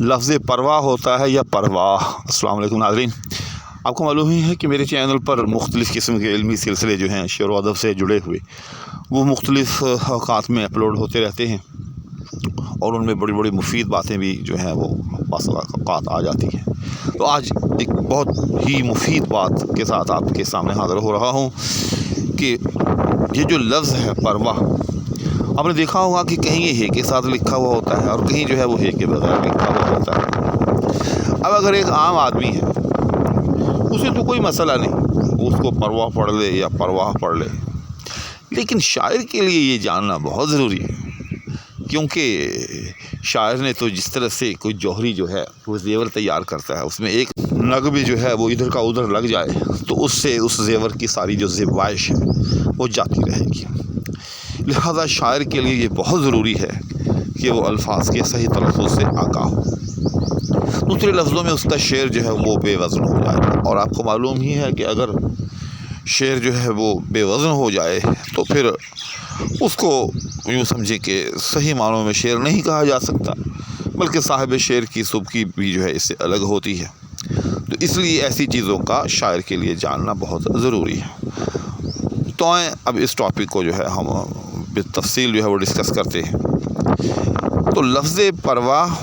لفظ پرواہ ہوتا ہے یا پرواہ؟ السلام علیکم ناظرین، آپ کو معلوم ہی ہے کہ میرے چینل پر مختلف قسم کے علمی سلسلے جو ہیں شعر و ادب سے جڑے ہوئے وہ مختلف اوقات میں اپلوڈ ہوتے رہتے ہیں، اور ان میں بڑی بڑی مفید باتیں بھی جو ہیں وہ بعض اوقات آ جاتی ہیں۔ تو آج ایک بہت ہی مفید بات کے ساتھ آپ کے سامنے حاضر ہو رہا ہوں کہ یہ جو لفظ ہے پرواہ، آپ نے دیکھا ہوگا کہ کہیں یہ ہے کے ساتھ لکھا ہوا ہوتا ہے اور کہیں جو ہے وہ ہے کے بغیر لکھا ہوا ہوتا ہے۔ اب اگر ایک عام آدمی ہے اسے تو کوئی مسئلہ نہیں، اس کو پرواہ پڑھ لے یا پرواہ پڑھ لے، لیکن شاعر کے لیے یہ جاننا بہت ضروری ہے، کیونکہ شاعر نے تو جس طرح سے کوئی جوہری جو ہے وہ زیور تیار کرتا ہے، اس میں ایک نگ بھی جو ہے وہ ادھر کا ادھر لگ جائے تو اس سے اس زیور کی ساری جو زیبائش ہے وہ جاتی رہے گی۔ لہذا شاعر کے لیے یہ بہت ضروری ہے کہ وہ الفاظ کے صحیح تلفظ سے آگاہ ہو، دوسرے لفظوں میں اس کا شعر جو ہے وہ بے وزن ہو جائے، اور آپ کو معلوم ہی ہے کہ اگر شعر جو ہے وہ بے وزن ہو جائے تو پھر اس کو یوں سمجھیں کہ صحیح معنوں میں شعر نہیں کہا جا سکتا، بلکہ صاحب شعر کی سبکی بھی جو ہے اس سے الگ ہوتی ہے۔ تو اس لیے ایسی چیزوں کا شاعر کے لیے جاننا بہت ضروری ہے۔ تو آئیں اب اس ٹاپک کو جو ہے ہم بالتفصیل جو ہے وہ ڈسکس کرتے ہیں۔ تو لفظ پرواہ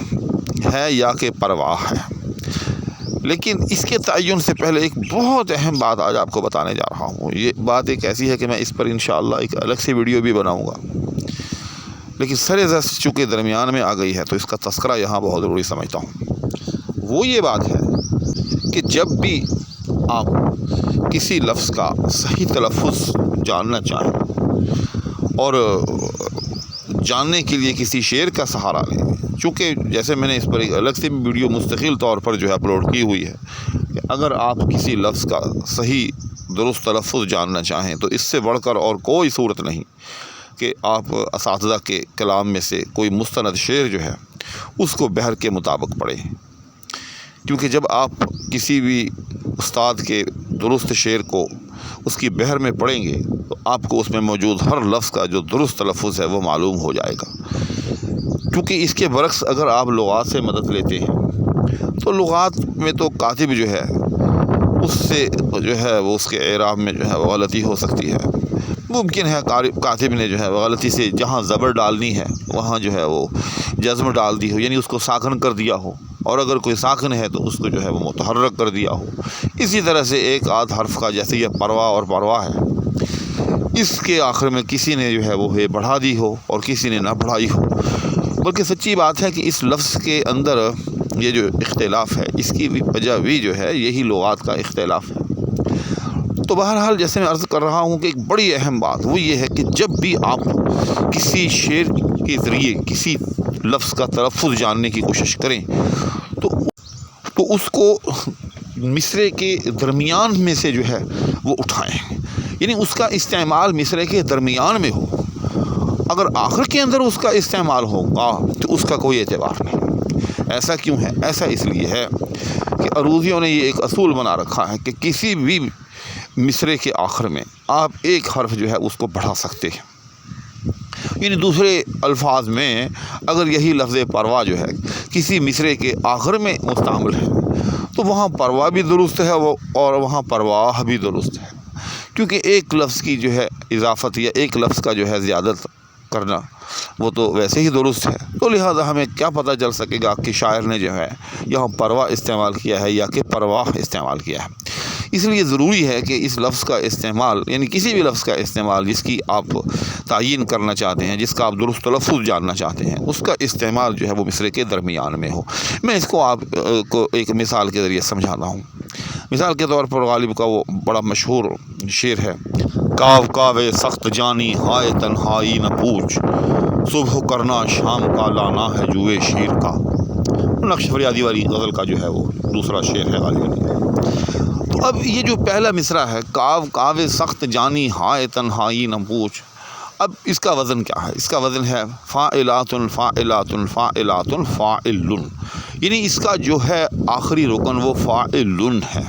ہے یا کہ پرواہ ہے، لیکن اس کے تعین سے پہلے ایک بہت اہم بات آج آپ کو بتانے جا رہا ہوں۔ یہ بات ایک ایسی ہے کہ میں اس پر انشاءاللہ ایک الگ سے ویڈیو بھی بناؤں گا، لیکن سر دست چونکہ درمیان میں آ گئی ہے تو اس کا تذکرہ یہاں بہت ضروری سمجھتا ہوں۔ وہ یہ بات ہے کہ جب بھی آپ کسی لفظ کا صحیح تلفظ جاننا چاہیں اور جاننے کے لیے کسی شعر کا سہارا لیں، چونکہ جیسے میں نے اس پر ایک الگ سے ویڈیو مستقل طور پر جو ہے اپلوڈ کی ہوئی ہے کہ اگر آپ کسی لفظ کا صحیح درست تلفظ جاننا چاہیں تو اس سے بڑھ کر اور کوئی صورت نہیں کہ آپ اساتذہ کے کلام میں سے کوئی مستند شعر جو ہے اس کو بحر کے مطابق پڑھیں، کیونکہ جب آپ کسی بھی استاد کے درست شعر کو اس کی بحر میں پڑھیں گے تو آپ کو اس میں موجود ہر لفظ کا جو درست تلفظ ہے وہ معلوم ہو جائے گا۔ کیونکہ اس کے برعکس اگر آپ لغات سے مدد لیتے ہیں تو لغات میں تو کاتب جو ہے اس سے جو ہے وہ اس کے اعراب میں جو ہے وہ غلطی ہو سکتی ہے، ممکن ہے کاتب نے جو ہے غلطی سے جہاں زبر ڈالنی ہے وہاں جو ہے وہ جزم ڈال دی ہو، یعنی اس کو ساکن کر دیا ہو، اور اگر کوئی ساکن ہے تو اس کو جو ہے وہ متحرک کر دیا ہو۔ اسی طرح سے ایک آدھ حرف کا جیسے یہ پرواہ اور پرواہ ہے، اس کے آخر میں کسی نے جو ہے وہ ہے بڑھا دی ہو اور کسی نے نہ بڑھائی ہو، بلکہ سچی بات ہے کہ اس لفظ کے اندر یہ جو اختلاف ہے اس کی وجہ بھی جو ہے یہی لغات کا اختلاف ہے۔ تو بہرحال جیسے میں عرض کر رہا ہوں کہ ایک بڑی اہم بات وہ یہ ہے کہ جب بھی آپ کسی شعر کے ذریعے کسی لفظ کا تلفظ جاننے کی کوشش کریں تو اس کو مصرعے کے درمیان میں سے جو ہے وہ اٹھائیں، یعنی اس کا استعمال مصرعے کے درمیان میں ہو۔ اگر آخر کے اندر اس کا استعمال ہوگا تو اس کا کوئی اعتبار نہیں۔ ایسا کیوں ہے؟ ایسا اس لیے ہے کہ عروضیوں نے یہ ایک اصول بنا رکھا ہے کہ کسی بھی مصرعے کے آخر میں آپ ایک حرف جو ہے اس کو بڑھا سکتے ہیں، یعنی دوسرے الفاظ میں اگر یہی لفظ پرواہ جو ہے کسی مصرعے کے آخر میں مستعمل ہے تو وہاں پرواہ بھی درست ہے اور وہاں پرواہ بھی درست ہے، کیونکہ ایک لفظ کی جو ہے اضافت یا ایک لفظ کا جو ہے زیادت کرنا وہ تو ویسے ہی درست ہے۔ تو لہٰذا ہمیں کیا پتہ چل سکے گا کہ شاعر نے جو ہے یہاں پرواہ استعمال کیا ہے یا کہ پرواہ استعمال کیا ہے۔ اس لیے ضروری ہے کہ اس لفظ کا استعمال، یعنی کسی بھی لفظ کا استعمال جس کی آپ تعین کرنا چاہتے ہیں، جس کا آپ درست تلفظ جاننا چاہتے ہیں، اس کا استعمال جو ہے وہ مصرعے کے درمیان میں ہو۔ میں اس کو آپ کو ایک مثال کے ذریعے سمجھاتا ہوں۔ مثال کے طور پر غالب کا وہ بڑا مشہور شعر ہے، کاو کاوے سخت جانی ہائے تنہائی نہ پوچھ، صبح کرنا شام کا لانا ہے جوئے شیر کا۔ نقش فریادی والی غزل کا جو ہے وہ دوسرا شعر ہے غالباً۔ تو اب یہ جو پہلا مصرع ہے، کاو کاوے سخت جانی ہائے تنہائی نہ پوچھ، اب اس کا وزن کیا ہے؟ اس کا وزن ہے فاعلات فاعلات فاعلات فاعل، یعنی اس کا جو ہے آخری رکن وہ فاعل ہے۔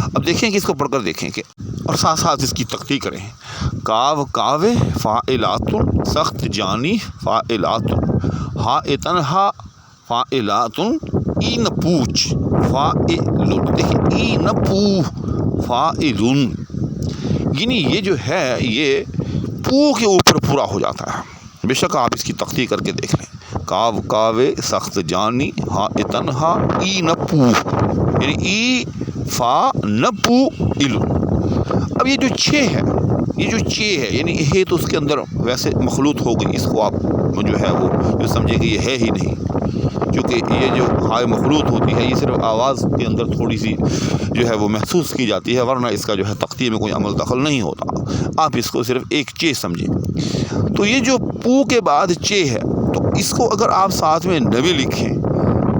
اب دیکھیں کہ اس کو پڑھ کر دیکھیں کہ اور ساتھ ساتھ اس کی تقریر کریں۔ کاو کاوے فاعلات سخت جانی فاعلات ہا تنہا فاعلات ای نہ پوچھ فاعل، دیکھیں ای نہ پو فاعل، یعنی یہ جو ہے یہ پو کے اوپر پورا ہو جاتا ہے۔ بے شک آپ اس کی تختی کر کے دیکھ لیں، کاو کاوے سخت جانی ہا تنہا ای نہ پو، یعنی ای فا نہ پو الو۔ اب یہ جو چھ ہے، یہ جو چھ ہے یعنی یہ تو اس کے اندر ویسے مخلوط ہو گئی، اس کو آپ جو ہے وہ جو سمجھے کہ یہ ہے ہی نہیں، کیونکہ یہ جو ہائے مخلوط ہوتی ہے یہ صرف آواز کے اندر تھوڑی سی جو ہے وہ محسوس کی جاتی ہے، ورنہ اس کا جو ہے تختی میں کوئی عمل دخل نہیں ہوتا۔ آپ اس کو صرف ایک چے سمجھیں۔ تو یہ جو پو کے بعد چے ہے، تو اس کو اگر آپ ساتھ میں نبی لکھیں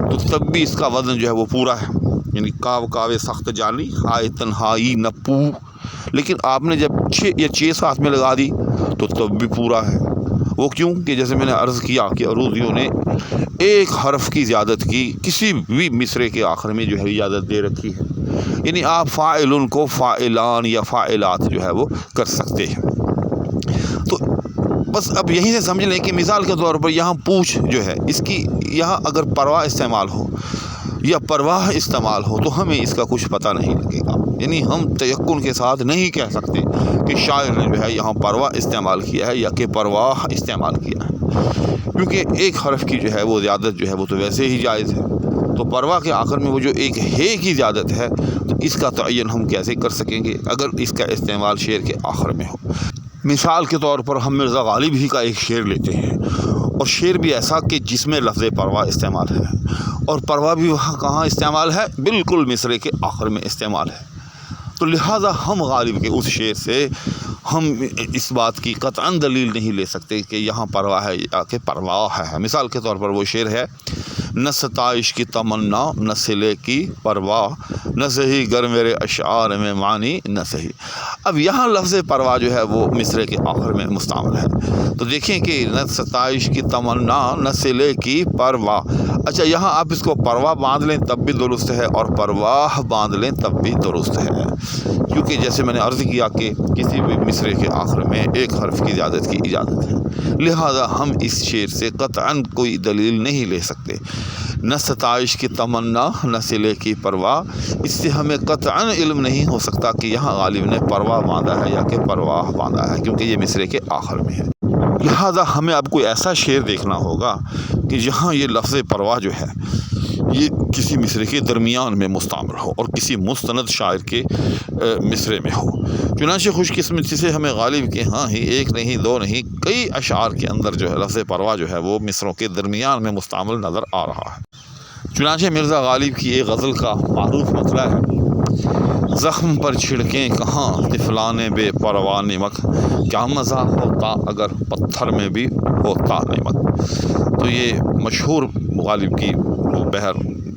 تو تب بھی اس کا وزن جو ہے وہ پورا ہے، یعنی کاو کاوے سخت جانی ہائے تنہائی نہ پو، لیکن آپ نے جب چھ ساتھ میں لگا دی تو تب بھی پورا ہے۔ وہ کیوں کہ جیسے میں نے عرض کیا کہ عروضیوں نے ایک حرف کی زیادت کی کسی بھی مصرے کے آخر میں جو ہے اجازت دے رکھی ہے، یعنی آپ فاعلن کو فاعلان یا فاعلات جو ہے وہ کر سکتے ہیں۔ تو بس اب یہیں سے سمجھ لیں کہ مثال کے طور پر یہاں پوچھ جو ہے اس کی یہاں اگر پرواہ استعمال ہو یا پرواہ استعمال ہو تو ہمیں اس کا کچھ پتہ نہیں لگے گا، یعنی ہم تیقن کے ساتھ نہیں کہہ سکتے کہ شاعر نے جو ہے یہاں پرواہ استعمال کیا ہے یا کہ پرواہ استعمال کیا ہے، کیونکہ ایک حرف کی جو ہے وہ زیادت جو ہے وہ تو ویسے ہی جائز ہے۔ تو پرواہ کے آخر میں وہ جو ایک ہے کی زیادت ہے تو اس کا تعین ہم کیسے کر سکیں گے اگر اس کا استعمال شعر کے آخر میں ہو۔ مثال کے طور پر ہم مرزا غالب ہی کا ایک شعر لیتے ہیں، اور شعر بھی ایسا کہ جس میں لفظ پرواہ استعمال ہے، اور پرواہ بھی وہاں کہاں استعمال ہے؟ بالکل مصرے کے آخر میں استعمال ہے۔ تو لہٰذا ہم غالب کے اس شعر سے ہم اس بات کی قطعاً دلیل نہیں لے سکتے کہ یہاں پرواہ ہے یا کہ پرواہ ہے۔ مثال کے طور پر وہ شعر ہے، نہ ستائش کی تمنا نہ صلے کی پرواہ، نہ صحیح گر میرے اشعار میں معنی نہ صحیح۔ اب یہاں لفظ پرواہ جو ہے وہ مصرے کے آخر میں مستعمل ہے، تو دیکھیں کہ نہ ستائش کی تمنا نہ صلے کی پرواہ، اچھا یہاں آپ اس کو پرواہ باندھ لیں تب بھی درست ہے اور پرواہ باندھ لیں تب بھی درست ہے، کیونکہ جیسے میں نے عرض کیا کہ کسی بھی مصرے کے آخر میں ایک حرف کی زیادت کی اجازت ہے، لہذا ہم اس شعر سے قطعاً کوئی دلیل نہیں لے سکتے۔ نہ ستائش کی تمنا نہ صلے کی پرواہ، اس سے ہمیں قطعاً علم نہیں ہو سکتا کہ یہاں غالب نے پرواہ باندھا ہے یا کہ پرواہ باندھا ہے، کیونکہ یہ مصرے کے آخر میں ہے۔ لہذا ہمیں اب کوئی ایسا شعر دیکھنا ہوگا کہ جہاں یہ لفظ پرواہ جو ہے یہ کسی مصرے کے درمیان میں مستعمل ہو اور کسی مستند شاعر کے مصرے میں ہو۔ چنانچہ خوش قسمتی سے ہمیں غالب کے ہاں ہی ایک نہیں دو نہیں کئی اشعار کے اندر جو ہے لفظ پرواہ جو ہے وہ مصروں کے درمیان میں مستعمل نظر آ رہا ہے۔ چنانچہ مرزا غالب کی ایک غزل کا معروف مطلع ہے، زخم پر چھڑکیں کہاں طفلان بے پرواہ نمک، کیا مزہ ہوتا اگر پتھر میں بھی ہوتا نمک۔ تو یہ مشہور غالب کی بحر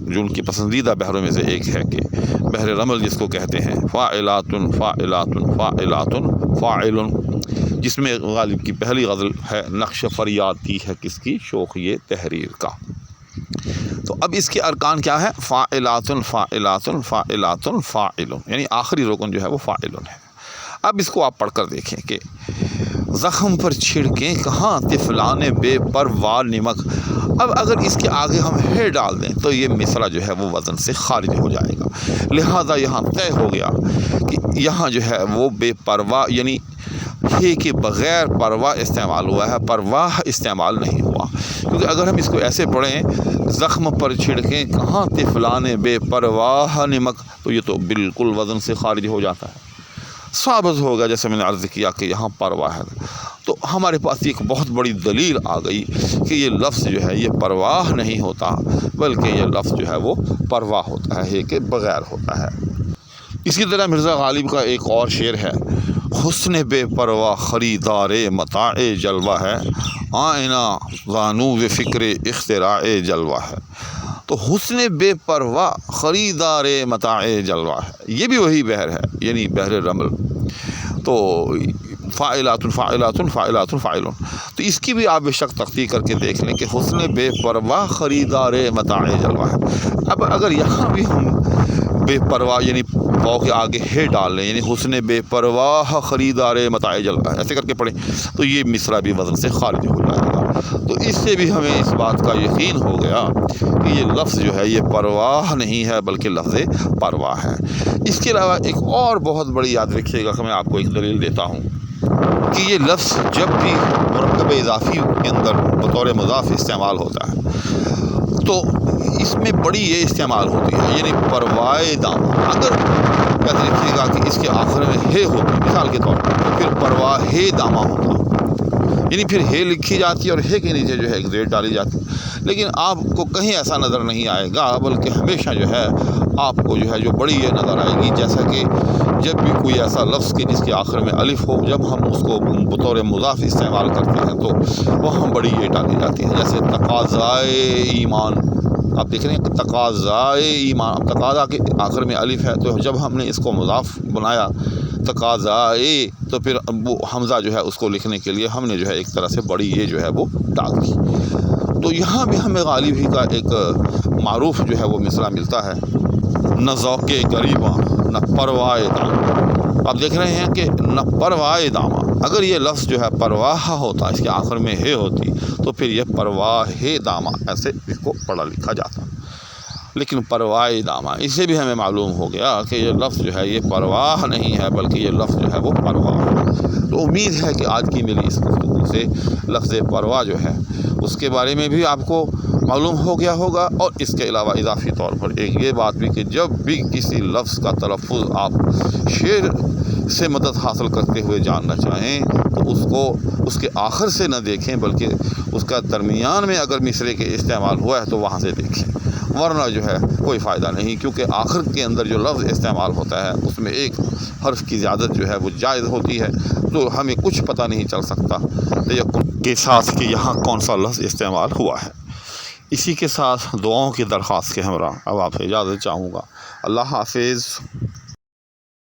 جو ان کی پسندیدہ بحروں میں سے ایک ہے کہ بحر رمل جس کو کہتے ہیں، فاعلات فاعلات فاعلات فاعل، جس میں غالب کی پہلی غزل ہے نقش فریاد دی ہے کس کی؟ شوخی تحریر کا۔ تو اب اس کے ارکان کیا ہے؟ فاعلات فاعلات فاعلات فاعل، یعنی آخری رکن جو ہے وہ فاعل ہے۔ اب اس کو آپ پڑھ کر دیکھیں کہ زخم پر چھڑکیں کہاں طفلان بے پرواہ نمک، اب اگر اس کے آگے ہم ہے ڈال دیں تو یہ مصرع جو ہے وہ وزن سے خارج ہو جائے گا، لہذا یہاں طے ہو گیا کہ یہاں جو ہے وہ بے پرواہ یعنی ہے کہ بغیر پرواہ استعمال ہوا ہے، پرواہ استعمال نہیں ہوا، کیونکہ اگر ہم اس کو ایسے پڑھیں زخم پر چھڑکیں کہاں طفلان بے پرواہ نمک تو یہ تو بالکل وزن سے خارج ہو جاتا ہے، ثابت ہوگا جیسے میں نے عرض کیا کہ یہاں پرواہ ہے۔ تو ہمارے پاس ایک بہت بڑی دلیل آ گئی کہ یہ لفظ جو ہے یہ پرواہ نہیں ہوتا بلکہ یہ لفظ جو ہے وہ پرواہ ہوتا ہے کہ بغیر ہوتا ہے۔ اسی طرح مرزا غالب کا ایک اور شعر ہے، حسن بے پرواہ خریدار متاع جلوہ ہے، آئینہ زانو فکر اختراع جلوہ ہے۔ تو حسن بے پرواہ خریدار متاع جلوہ ہے، یہ بھی وہی بحر ہے یعنی بحر رمل۔ تو فاعلات فاعلات فاعلات فاعلون، تو اس کی بھی آپ بے شک تحقیق کر کے دیکھ لیں کہ حسن بے پرواہ خریدار متاع جلوہ ہے۔ اب اگر یہاں بھی ہم بے پرواہ یعنی واو کے آگے ہے ڈال لیں، یعنی حسن بے پرواہ خریدار متاع جلوہ، ایسے کر کے پڑھیں تو یہ مصرع بھی وزن سے خارج ہو جائے گا۔ تو اس سے بھی ہمیں اس بات کا یقین ہو گیا کہ یہ لفظ جو ہے یہ پرواہ نہیں ہے بلکہ لفظ پرواہ ہے۔ اس کے علاوہ ایک اور بہت بڑی یاد رکھیے گا کہ میں آپ کو ایک دلیل دیتا ہوں کہ یہ لفظ جب بھی مرکب اضافی کے اندر بطور مضاف استعمال ہوتا ہے تو اس میں بڑی یہ استعمال ہوتی ہے، یعنی پروائے دامہ۔ اگر یاد رکھیے گا کہ اس کے آخر میں ہے ہوتی مثال کے طور پر تو پھر پرواہ دامہ ہوتا، یعنی پھر ہے لکھی جاتی ہے اور ہے کے نیچے جو ہے ایک زیر ڈالی جاتی ہے، لیکن آپ کو کہیں ایسا نظر نہیں آئے گا بلکہ ہمیشہ جو ہے آپ کو جو ہے جو بڑی یہ نظر آئے گی، جیسا کہ جب بھی کوئی ایسا لفظ کہ جس کے آخر میں الف ہو جب ہم اس کو بطور مضاف استعمال کرتے ہیں تو وہاں بڑی یہ ڈالی جاتی ہے، جیسے تقاضائے ایمان۔ آپ دیکھ رہے ہیں کہ تقاضائے ایمان، اب تقاضا کے آخر میں الف ہے تو جب ہم نے اس کو مضاف بنایا تقاضائے تو پھر وہ حمزہ جو ہے اس کو لکھنے کے لیے ہم نے جو ہے ایک طرح سے بڑی یہ جو ہے وہ ڈال دی۔ تو یہاں بھی ہمیں غالب ہی کا ایک معروف جو ہے وہ مصرع ملتا ہے، نہ ذوق گریباں نہ پروائے دامہ۔ آپ دیکھ رہے ہیں کہ نہ پروائے دامہ، اگر یہ لفظ جو ہے پرواہ ہوتا اس کے آخر میں ہے ہوتی تو پھر یہ پرواہ دامہ ایسے اس کو پڑھا لکھا جاتا، لیکن پروائے دامہ اس سے بھی ہمیں معلوم ہو گیا کہ یہ لفظ جو ہے یہ پرواہ نہیں ہے بلکہ یہ لفظ جو ہے وہ پرواہ ہے۔ تو امید ہے کہ آج کی میری اس گفتگو سے لفظ پرواہ جو ہے اس کے بارے میں بھی آپ کو معلوم ہو گیا ہوگا، اور اس کے علاوہ اضافی طور پر ایک یہ بات بھی کہ جب بھی کسی لفظ کا تلفظ آپ شعر سے مدد حاصل کرتے ہوئے جاننا چاہیں تو اس کو اس کے آخر سے نہ دیکھیں بلکہ اس کا درمیان میں اگر مصرعے کے استعمال ہوا ہے تو وہاں سے دیکھیں، ورنہ جو ہے کوئی فائدہ نہیں، کیونکہ آخر کے اندر جو لفظ استعمال ہوتا ہے اس میں ایک حرف کی زیادت جو ہے وہ جائز ہوتی ہے، تو ہمیں کچھ پتہ نہیں چل سکتا کے ساتھ کہ یہاں کون سا لفظ استعمال ہوا ہے۔ اسی کے ساتھ دعاؤں کی درخواست کے ہمراہ اب آپ سے اجازت چاہوں گا۔ اللہ حافظ۔